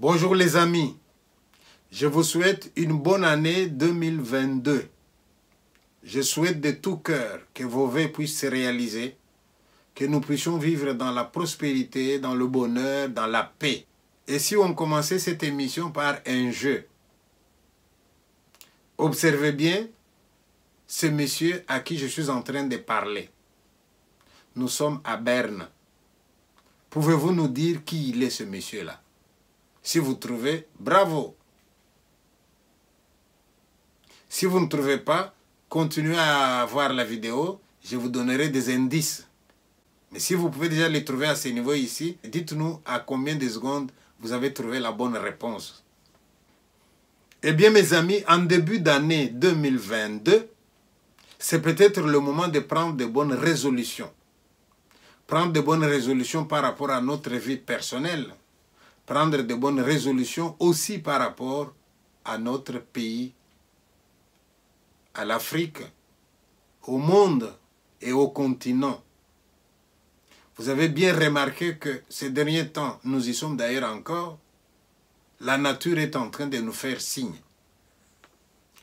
Bonjour les amis, je vous souhaite une bonne année 2022. Je souhaite de tout cœur que vos vœux puissent se réaliser, que nous puissions vivre dans la prospérité, dans le bonheur, dans la paix. Et si on commençait cette émission par un jeu, observez bien ce monsieur à qui je suis en train de parler. Nous sommes à Berne. Pouvez-vous nous dire qui il est ce monsieur-là? Si vous trouvez, bravo. Si vous ne trouvez pas, continuez à voir la vidéo, je vous donnerai des indices. Mais si vous pouvez déjà les trouver à ce niveau ici, dites-nous à combien de secondes vous avez trouvé la bonne réponse. Eh bien mes amis, en début d'année 2022, c'est peut-être le moment de prendre de bonnes résolutions. Prendre de bonnes résolutions par rapport à notre vie personnelle. Prendre de bonnes résolutions aussi par rapport à notre pays, à l'Afrique, au monde et au continent. Vous avez bien remarqué que ces derniers temps, nous y sommes d'ailleurs encore, la nature est en train de nous faire signe.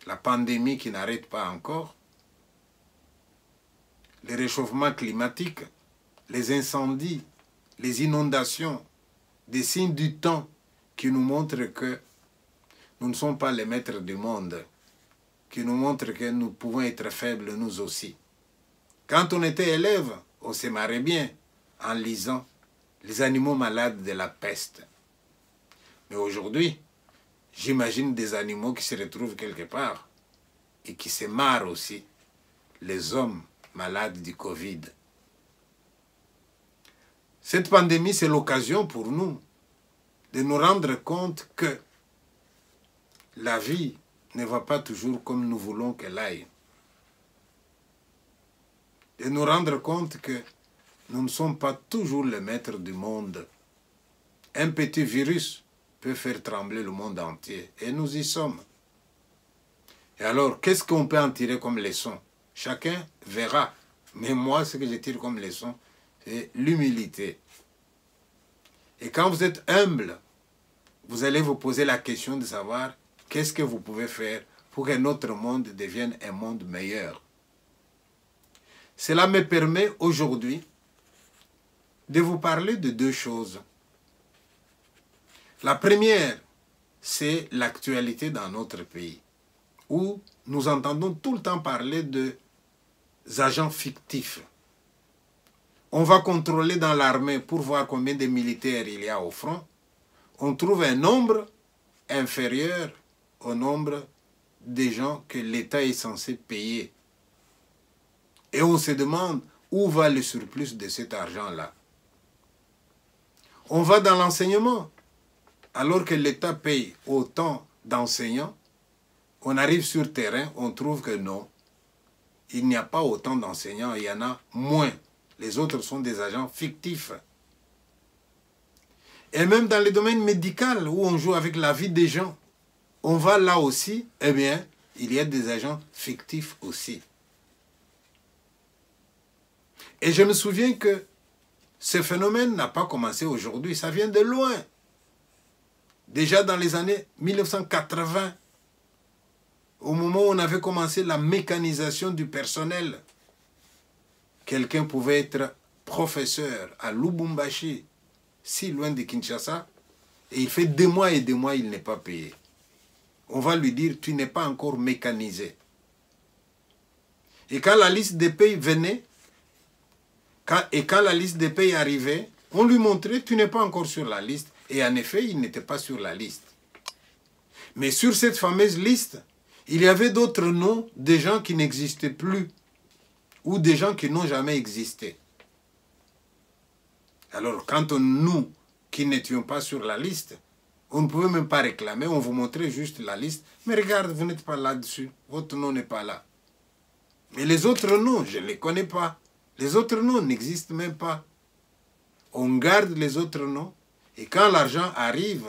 La pandémie qui n'arrête pas encore, le réchauffement climatique, les incendies, les inondations, des signes du temps qui nous montrent que nous ne sommes pas les maîtres du monde, qui nous montrent que nous pouvons être faibles nous aussi. Quand on était élève, on se marrait bien en lisant les animaux malades de la peste. Mais aujourd'hui, j'imagine des animaux qui se retrouvent quelque part et qui se marrent aussi, les hommes malades du Covid. Cette pandémie, c'est l'occasion pour nous de nous rendre compte que la vie ne va pas toujours comme nous voulons qu'elle aille. De nous rendre compte que nous ne sommes pas toujours les maîtres du monde. Un petit virus peut faire trembler le monde entier. Et nous y sommes. Et alors, qu'est-ce qu'on peut en tirer comme leçon? Chacun verra. Mais moi, ce que je tire comme leçon, c'est l'humilité. Et quand vous êtes humble, vous allez vous poser la question de savoir qu'est-ce que vous pouvez faire pour que notre monde devienne un monde meilleur. Cela me permet aujourd'hui de vous parler de deux choses. La première, c'est l'actualité dans notre pays, où nous entendons tout le temps parler d'agents fictifs. On va contrôler dans l'armée pour voir combien de militaires il y a au front. On trouve un nombre inférieur au nombre des gens que l'État est censé payer. Et on se demande où va le surplus de cet argent-là. On va dans l'enseignement. Alors que l'État paye autant d'enseignants, on arrive sur terrain, on trouve que non. Il n'y a pas autant d'enseignants, il y en a moins. Les autres sont des agents fictifs. Et même dans le domaine médical, où on joue avec la vie des gens, on va là aussi, eh bien, il y a des agents fictifs aussi. Et je me souviens que ce phénomène n'a pas commencé aujourd'hui, ça vient de loin. Déjà dans les années 1980, au moment où on avait commencé la mécanisation du personnel, quelqu'un pouvait être professeur à Lubumbashi, si loin de Kinshasa, et il fait des mois et des mois, il n'est pas payé. On va lui dire, tu n'es pas encore mécanisé. Et quand la liste des pays venait, quand la liste des pays arrivait, on lui montrait, tu n'es pas encore sur la liste. Et en effet, il n'était pas sur la liste. Mais sur cette fameuse liste, il y avait d'autres noms de gens qui n'existaient plus, ou des gens qui n'ont jamais existé. Alors, quand nous, qui n'étions pas sur la liste, on ne pouvait même pas réclamer, on vous montrait juste la liste. Mais regarde, vous n'êtes pas là-dessus, votre nom n'est pas là. Mais les autres noms, je ne les connais pas. Les autres noms n'existent même pas. On garde les autres noms, et quand l'argent arrive,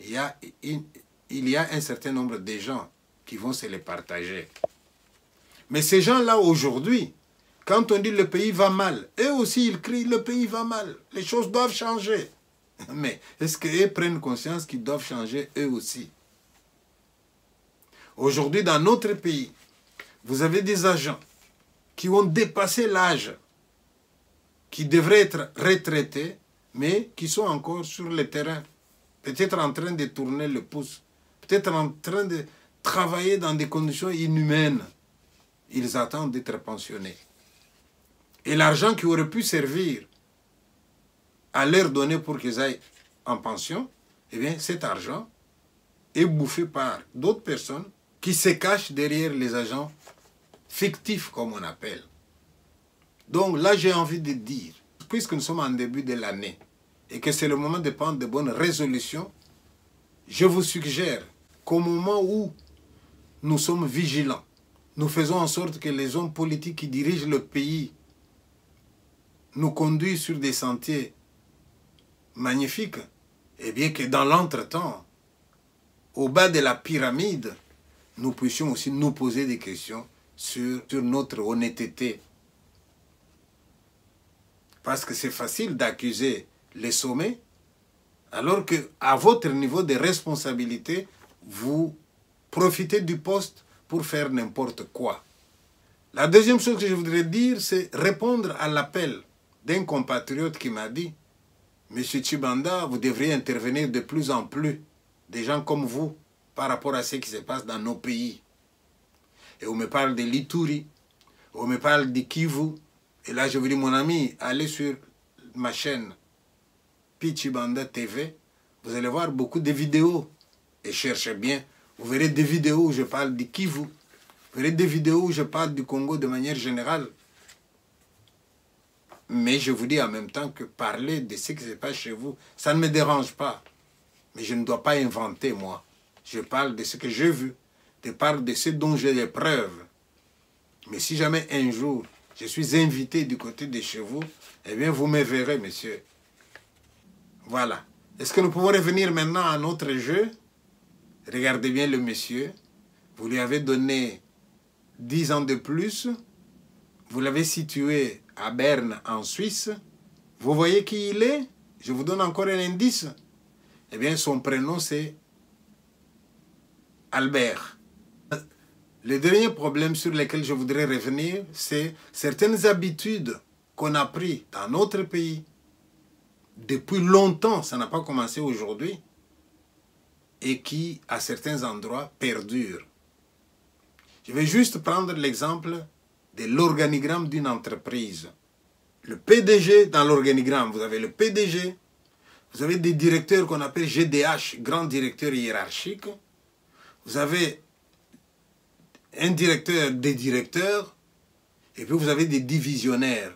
il y a un certain nombre de gens qui vont se les partager. Mais ces gens-là, aujourd'hui, quand on dit le pays va mal, eux aussi ils crient le pays va mal, les choses doivent changer. Mais est-ce qu'eux prennent conscience qu'ils doivent changer eux aussi? Aujourd'hui, dans notre pays, vous avez des agents qui ont dépassé l'âge, qui devraient être retraités, mais qui sont encore sur le terrain, peut-être en train de tourner le pouce, peut-être en train de travailler dans des conditions inhumaines. Ils attendent d'être pensionnés. Et l'argent qui aurait pu servir à leur donner pour qu'ils aillent en pension, eh bien, cet argent est bouffé par d'autres personnes qui se cachent derrière les agents fictifs, comme on appelle. Donc là, j'ai envie de dire, puisque nous sommes en début de l'année et que c'est le moment de prendre de bonnes résolutions, je vous suggère qu'au moment où nous sommes vigilants, nous faisons en sorte que les hommes politiques qui dirigent le pays nous conduisent sur des sentiers magnifiques, et bien que dans l'entretemps, au bas de la pyramide, nous puissions aussi nous poser des questions sur notre honnêteté. Parce que c'est facile d'accuser les sommets, alors qu'à votre niveau de responsabilité, vous profitez du poste pour faire n'importe quoi. La deuxième chose que je voudrais dire, c'est répondre à l'appel d'un compatriote qui m'a dit « Monsieur Tshibanda, vous devriez intervenir de plus en plus, des gens comme vous, par rapport à ce qui se passe dans nos pays. » Et on me parle de l'Ituri, on me parle de Kivu. Et là, je vous dis, mon ami, allez sur ma chaîne Tshibanda TV, vous allez voir beaucoup de vidéos. Et cherchez bien, vous verrez des vidéos où je parle de Kivu, vous verrez des vidéos où je parle du Congo de manière générale. Mais je vous dis en même temps que parler de ce qui se passe chez vous, ça ne me dérange pas. Mais je ne dois pas inventer, moi. Je parle de ce que j'ai vu, je parle de ce dont j'ai les preuves. Mais si jamais un jour, je suis invité du côté de chez vous, eh bien, vous me verrez, monsieur. Voilà. Est-ce que nous pouvons revenir maintenant à notre jeu? Regardez bien le monsieur. Vous lui avez donné 10 ans de plus. Vous l'avez situé à Berne, en Suisse. Vous voyez qui il est? Je vous donne encore un indice. Eh bien, son prénom, c'est Albert. Le dernier problème sur lequel je voudrais revenir, c'est certaines habitudes qu'on a prises dans notre pays. Depuis longtemps, ça n'a pas commencé aujourd'hui, et qui, à certains endroits, perdurent. Je vais juste prendre l'exemple de l'organigramme d'une entreprise. Le PDG, dans l'organigramme, vous avez le PDG, vous avez des directeurs qu'on appelle GDH, grand directeur hiérarchique, vous avez un directeur des directeurs, et puis vous avez des divisionnaires.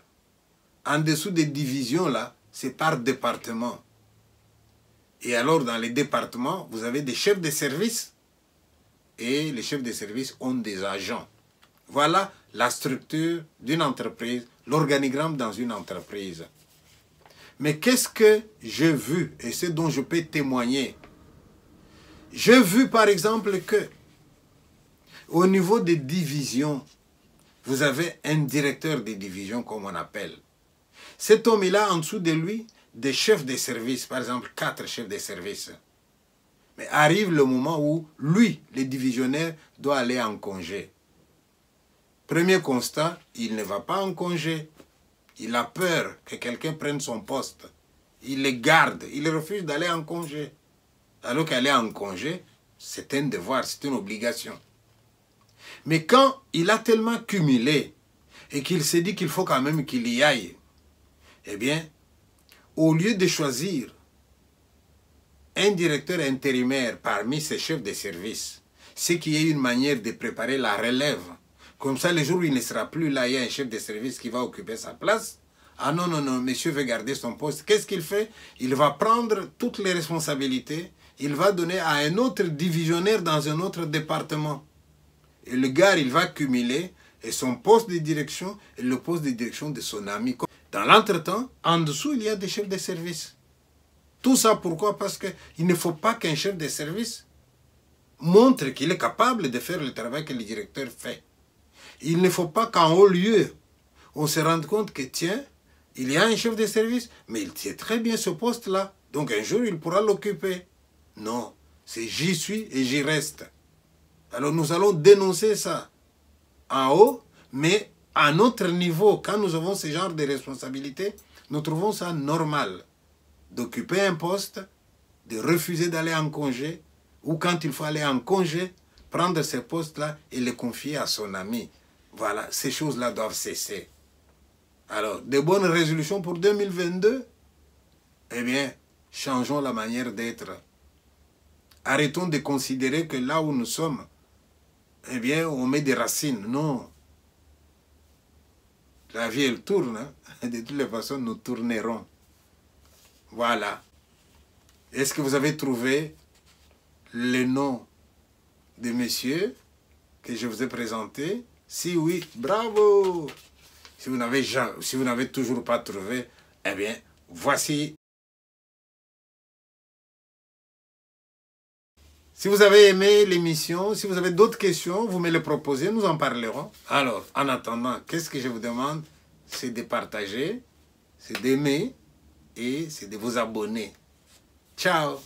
En dessous des divisions, là, c'est par département. Et alors, dans les départements, vous avez des chefs de service, et les chefs de service ont des agents. Voilà la structure d'une entreprise, l'organigramme dans une entreprise. Mais qu'est-ce que j'ai vu, et c'est dont je peux témoigner? J'ai vu, par exemple, que au niveau des divisions, vous avez un directeur des divisions, comme on appelle. Cet homme, il a en dessous de lui des chefs de service, par exemple 4 chefs de service. Mais arrive le moment où lui, le divisionnaire, doit aller en congé. Premier constat, il ne va pas en congé. Il a peur que quelqu'un prenne son poste. Il le garde, il refuse d'aller en congé. Alors qu'aller en congé, c'est un devoir, c'est une obligation. Mais quand il a tellement cumulé et qu'il s'est dit qu'il faut quand même qu'il y aille, eh bien, au lieu de choisir un directeur intérimaire parmi ses chefs de service, c'est qu'il y ait une manière de préparer la relève. Comme ça, le jour où il ne sera plus là, il y a un chef de service qui va occuper sa place. Ah non, non, non, monsieur veut garder son poste. Qu'est-ce qu'il fait? Il va prendre toutes les responsabilités. Il va donner à un autre divisionnaire dans un autre département. Et le gars, il va cumuler et son poste de direction et le poste de direction de son ami. Dans l'entretemps, en dessous, il y a des chefs de service. Tout ça pourquoi? Parce qu'il ne faut pas qu'un chef de service montre qu'il est capable de faire le travail que le directeur fait. Il ne faut pas qu'en haut lieu, on se rende compte que tiens, il y a un chef de service, mais il tient très bien ce poste-là. Donc un jour, il pourra l'occuper. Non, c'est j'y suis et j'y reste. Alors nous allons dénoncer ça en haut, mais à notre niveau, quand nous avons ce genre de responsabilités, nous trouvons ça normal d'occuper un poste, de refuser d'aller en congé, ou quand il faut aller en congé, prendre ce poste-là et le confier à son ami. Voilà, ces choses-là doivent cesser. Alors, de bonnes résolutions pour 2022? Eh bien, changeons la manière d'être. Arrêtons de considérer que là où nous sommes, eh bien, on met des racines. Non. La vie, elle tourne. Hein? De toutes les façons, nous tournerons. Voilà. Est-ce que vous avez trouvé le nom de monsieur que je vous ai présenté? Si oui, bravo! Si vous n'avez toujours pas trouvé, eh bien, voici. Si vous avez aimé l'émission, si vous avez d'autres questions, vous me les proposez, nous en parlerons. Alors, en attendant, qu'est-ce que je vous demande? C'est de partager, c'est d'aimer et c'est de vous abonner. Ciao!